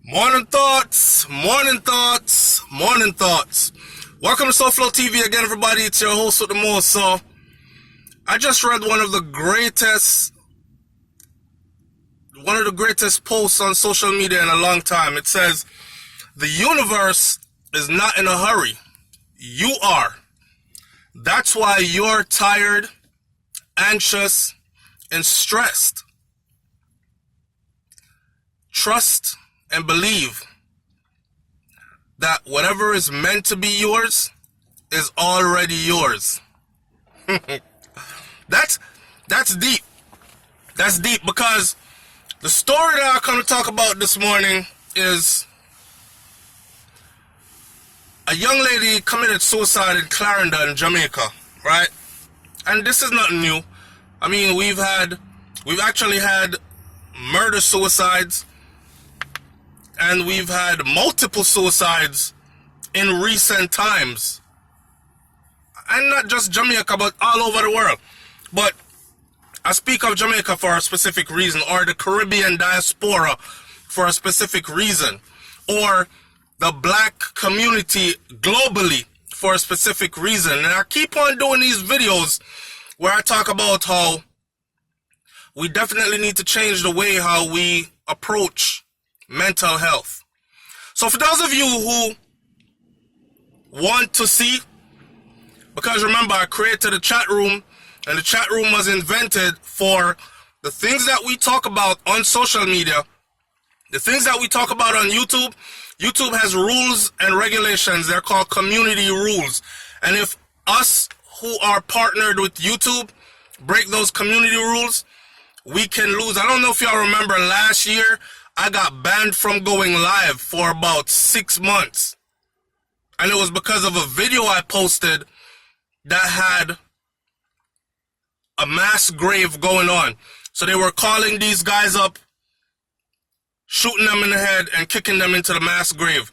Morning thoughts, morning thoughts, morning thoughts. Welcome to SoFlo TV again, everybody. It's your host with the most. So, I just read one of the greatest posts on social media in a long time. It says, "The universe is not in a hurry. You are. That's why you're tired, anxious, and stressed. Trust and believe that whatever is meant to be yours is already yours." That's deep. That's deep because the story that I come to talk about this morning is a young lady committed suicide in Clarendon, Jamaica, right? And this is nothing new. I mean, we've actually had murder suicides, and we've had multiple suicides in recent times. And not just Jamaica, but all over the world. But I speak of Jamaica for a specific reason, or the Caribbean diaspora for a specific reason, or the black community globally for a specific reason. And I keep on doing these videos where I talk about how we definitely need to change the way how we approach mental health. So for those of you who want to see, because remember, I created a chat room, and the chat room was invented for the things that we talk about on social media, the things that we talk about on YouTube. YouTube has rules and regulations. They're called community rules. And if us who are partnered with YouTube break those community rules, we can lose. I don't know if y'all remember last year, I got banned from going live for about 6 months. And it was because of a video I posted that had a mass grave going on. So they were calling these guys up, shooting them in the head and kicking them into the mass grave.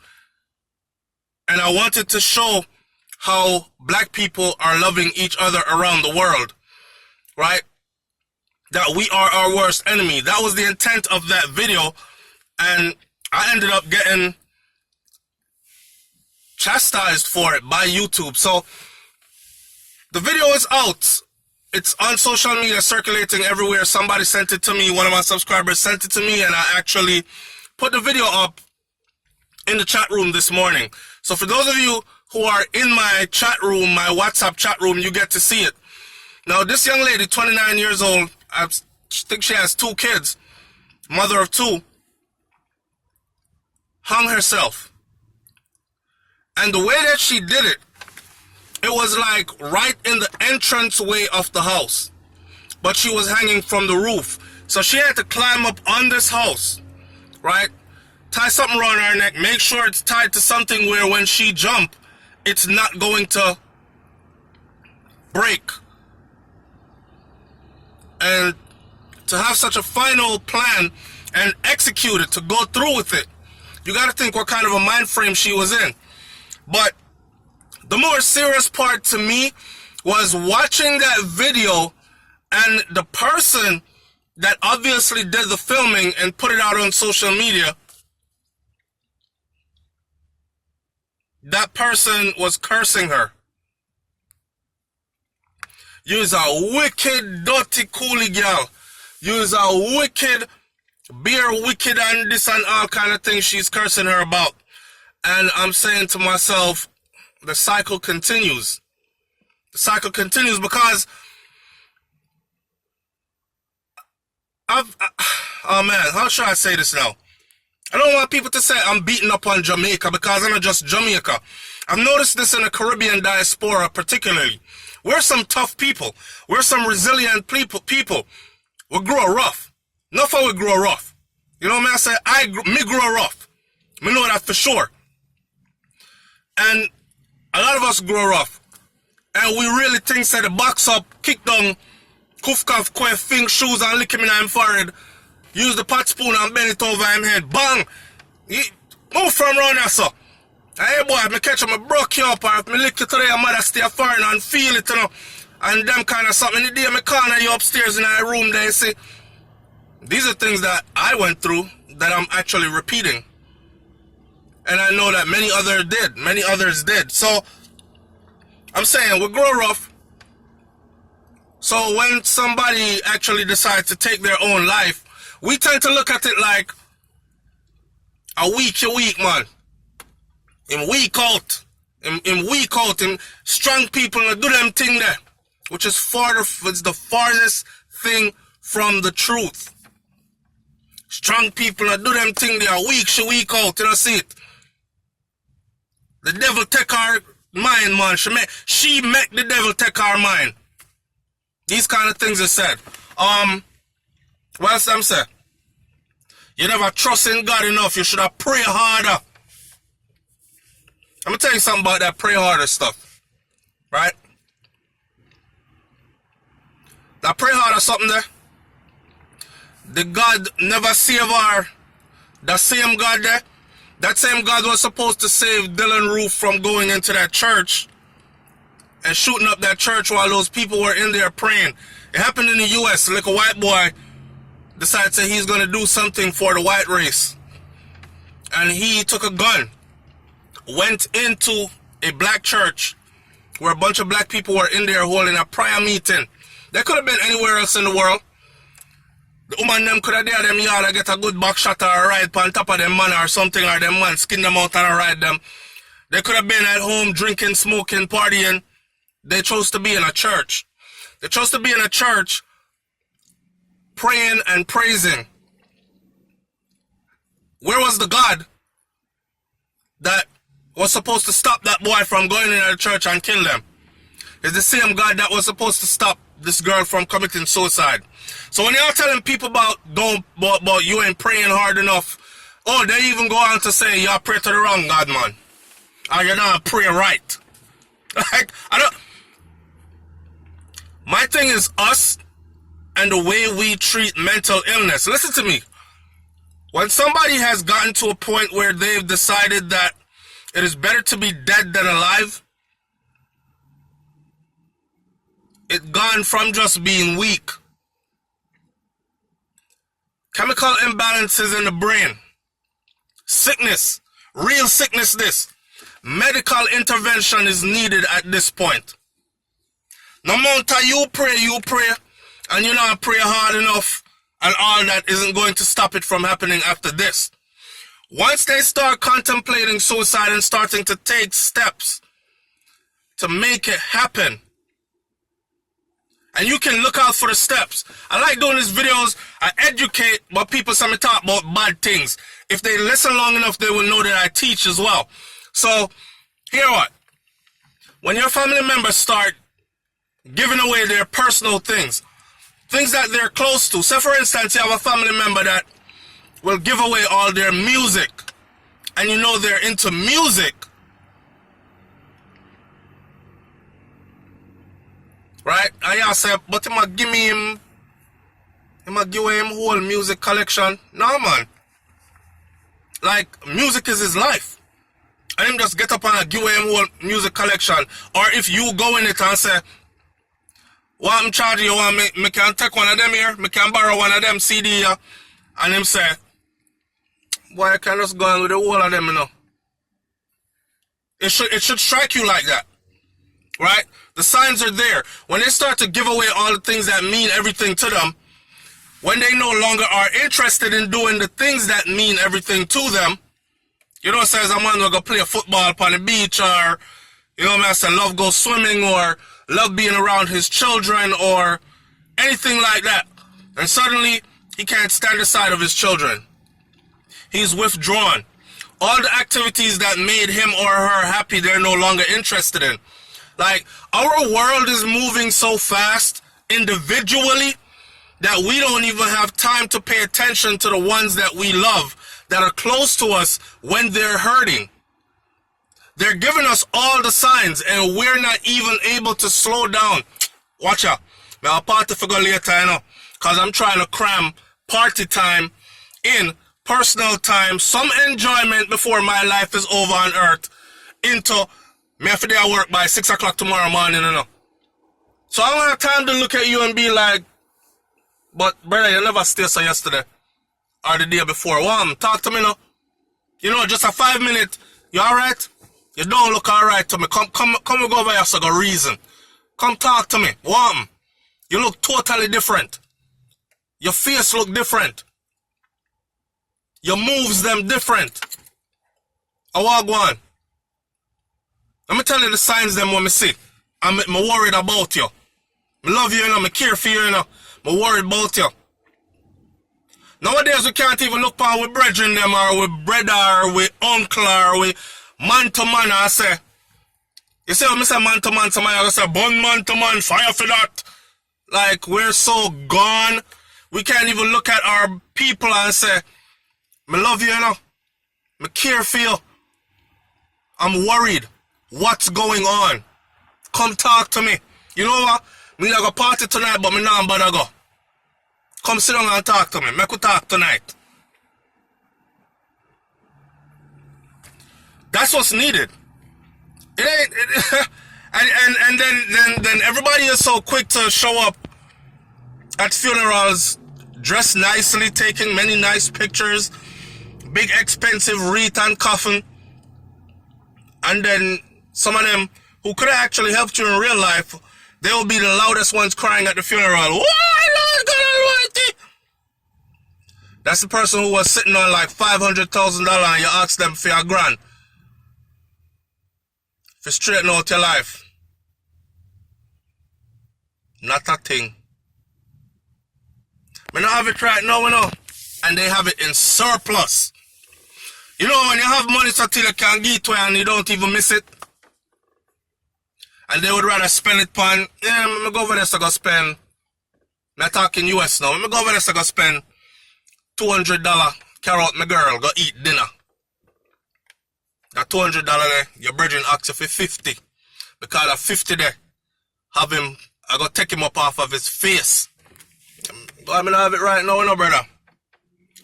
And I wanted to show how black people are loving each other around the world, right? That we are our worst enemy. That was the intent of that video. And I ended up getting chastised for it by YouTube. So the video is out. It's on social media, circulating everywhere. Somebody sent it to me. One of my subscribers sent it to me, and I actually put the video up in the chat room this morning. So for those of you who are in my chat room, my WhatsApp chat room, you get to see it. Now, this young lady, 29 years old, I think she has 2 kids, mother of 2, hung herself. And the way that she did it, it was like right in the entranceway of the house. But she was hanging from the roof. So she had to climb up on this house, right? Tie something around her neck. Make sure it's tied to something where when she jump, it's not going to break. And to have such a final plan and execute it, to go through with it, you got to think what kind of a mind frame she was in. But the more serious part to me was watching that video, and the person that obviously did the filming and put it out on social media, that person was cursing her. You's a wicked, dirty coolie girl. You's a wicked, beer wicked, and this and all kind of things she's cursing her about. And I'm saying to myself, the cycle continues. The cycle continues because oh man, how should I say this now? I don't want people to say I'm beating up on Jamaica, because I'm not just Jamaica. I've noticed this in the Caribbean diaspora particularly. We're some tough people. We're some resilient people. We grow rough. Enough how we grow rough. You know what I say? Me grow rough. Me know that for sure. And a lot of us grow rough. And we really think that the box up, kick down, cuff cuff, quaff, fing shoes and lick him in him forehead. Use the pot spoon and bend it over him head. Bang! Move from around there, sir. Hey boy, if me catch him, I broke you up, or if me lick you today, your mother stay foreign and feel it, you know. And them kind of something. The day me corner you upstairs in our room there, you see. These are things that I went through that I'm actually repeating. And I know that many others did. So I'm saying we grow rough. So when somebody actually decides to take their own life, we tend to look at it like a week, man. In week out. In week out. In strong people do them thing there. Which is it's the farthest thing from the truth. Strong people do them thing there week out. You know, see it. The devil take our mind, man. She make the devil take our mind. These kind of things are said. What else I'm saying? You never trust in God enough. You should have pray harder. I'm gonna tell you something about that pray harder stuff. Right? That pray harder something there. The God never save our. That same God there. That same God was supposed to save Dylan Roof from going into that church and shooting up that church while those people were in there praying. It happened in the U.S. Like a white boy decided that he's going to do something for the white race. And he took a gun, went into a black church where a bunch of black people were in there holding a prayer meeting. They could have been anywhere else in the world. The woman them could have there them yard and get a good back shot or a ride on top of them man or something, or them man skin them out and ride them. They could have been at home drinking, smoking, partying. They chose to be in a church. They chose to be in a church praying and praising. Where was the God that was supposed to stop that boy from going into the church and kill them? It's the same God that was supposed to stop this girl from committing suicide. So when y'all telling people about you ain't praying hard enough, oh, they even go on to say y'all pray to the wrong God, man. Or you're not pray right. Like, my thing is us and the way we treat mental illness. Listen to me. When somebody has gotten to a point where they've decided that it is better to be dead than alive, it's gone from just being weak. Chemical imbalances in the brain. Sickness. Real sickness this. Medical intervention is needed at this point. No matter you pray, and you not pray hard enough, and all that isn't going to stop it from happening after this. Once they start contemplating suicide and starting to take steps to make it happen, and you can look out for the steps. I like doing these videos. I educate, but people say me talk about bad things. If they listen long enough, they will know that I teach as well. So, hear what? When your family members start giving away their personal things that they're close to. Say, for instance, you have a family member that will give away all their music, and you know they're into music. Right? And y'all say, but he might give away him whole music collection. No, man. Like, music is his life. And him just get up and give away him whole music collection. Or if you go in it and say, what I'm charging you, want me can take one of them here, me can borrow one of them CD here, and him say, boy, I can just go on with the whole of them, you know. It should strike you like that. Right? The signs are there. When they start to give away all the things that mean everything to them, when they no longer are interested in doing the things that mean everything to them, you know, says a man will go play football upon the beach, or, you know, man say love go swimming, or love being around his children, or anything like that. And suddenly, he can't stand the sight of his children. He's withdrawn. All the activities that made him or her happy, they're no longer interested in. Like, our world is moving so fast individually that we don't even have time to pay attention to the ones that we love, that are close to us when they're hurting. They're giving us all the signs, and we're not even able to slow down. Watch out. I'll party for go later, you know, because I'm trying to cram party time in personal time, some enjoyment before my life is over on earth, into me have to do work by 6 o'clock tomorrow morning, you know. So I don't have time to look at you and be like, but brother, you never stay so yesterday or the day before. Talk to me now. You know, just a 5 minute. You alright? You don't look alright to me. Come we go over here so go reason. Come talk to me. Warm. You look totally different. Your face look different. Your moves them different. I walk one. Let me tell you the signs them when me see. I'm worried about you. I love you, you know. I care for you, you know. I'm worried about you. Nowadays we can't even look on with brethren them or with brother or with uncle or with man to man. I say, you see when I say man to man, somebody I say, bun man to man, fire for that. Like, we're so gone. We can't even look at our people and say, I love you, you know. I care for you. I'm worried. What's going on? Come talk to me. You know what? Me not go party tonight, but me not bother go. Come sit down and talk to me. Make we talk tonight. That's what's needed. It ain't. And then everybody is so quick to show up at funerals, dressed nicely, taking many nice pictures, big expensive wreath and coffin, and then some of them who could have actually helped you in real life, they will be the loudest ones crying at the funeral. Why, Lord God Almighty? That's the person who was sitting on like $500,000 and you ask them for your grand. For straighten out your life. Not a thing. We don't have it right now, you know. And they have it in surplus. You know, when you have money so till you can give it to you and you don't even miss it. And they would rather spend it on, yeah, let me go over there so go spend, I'm talking US now, let me go over there so go spend $200, carry out my girl, go eat dinner. That $200 there, your brethren asks you for 50. Because of 50 there, have him, I go take him up off of his face. But I mean, I have it right now, you know, brother.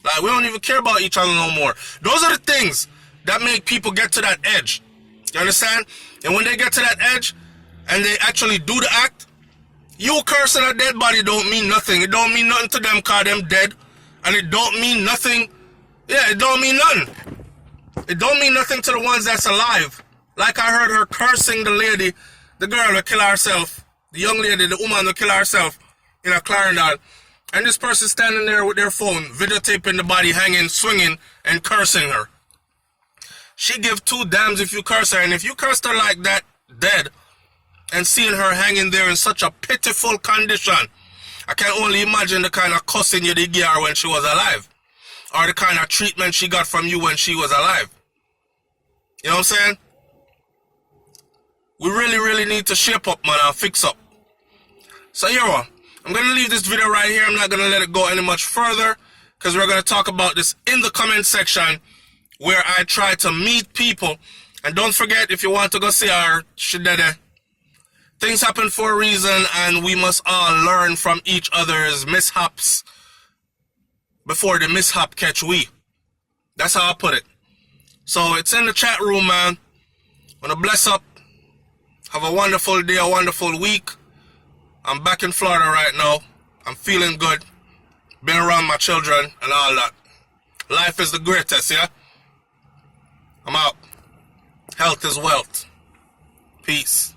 Like, we don't even care about each other no more. Those are the things that make people get to that edge. You understand? And when they get to that edge, and they actually do the act, you cursing a dead body don't mean nothing. It don't mean nothing to them because them dead. And it don't mean nothing. Yeah, it don't mean nothing. It don't mean nothing to the ones that's alive. Like I heard her cursing the lady, the girl who killed herself, the young lady, the woman who killed herself in a Clarendon. And this person standing there with their phone, videotaping the body hanging, swinging, and cursing her. She give two damns if you curse her. And if you cursed her like that, dead, and seeing her hanging there in such a pitiful condition, I can only imagine the kind of cussing you did give her when she was alive. Or the kind of treatment she got from you when she was alive. You know what I'm saying? We really, really need to shape up, man, and fix up. So here I'm going to leave this video right here. I'm not going to let it go any much further, because we're going to talk about this in the comment section, where I try to meet people. And don't forget, if you want to go see our Shidede, things happen for a reason, and we must all learn from each other's mishaps before the mishap catch we. That's how I put it. So it's in the chat room, man. Wanna bless up. Have a wonderful day, a wonderful week. I'm back in Florida right now. I'm feeling good. Been around my children and all that. Life is the greatest, yeah? I'm out. Health is wealth. Peace.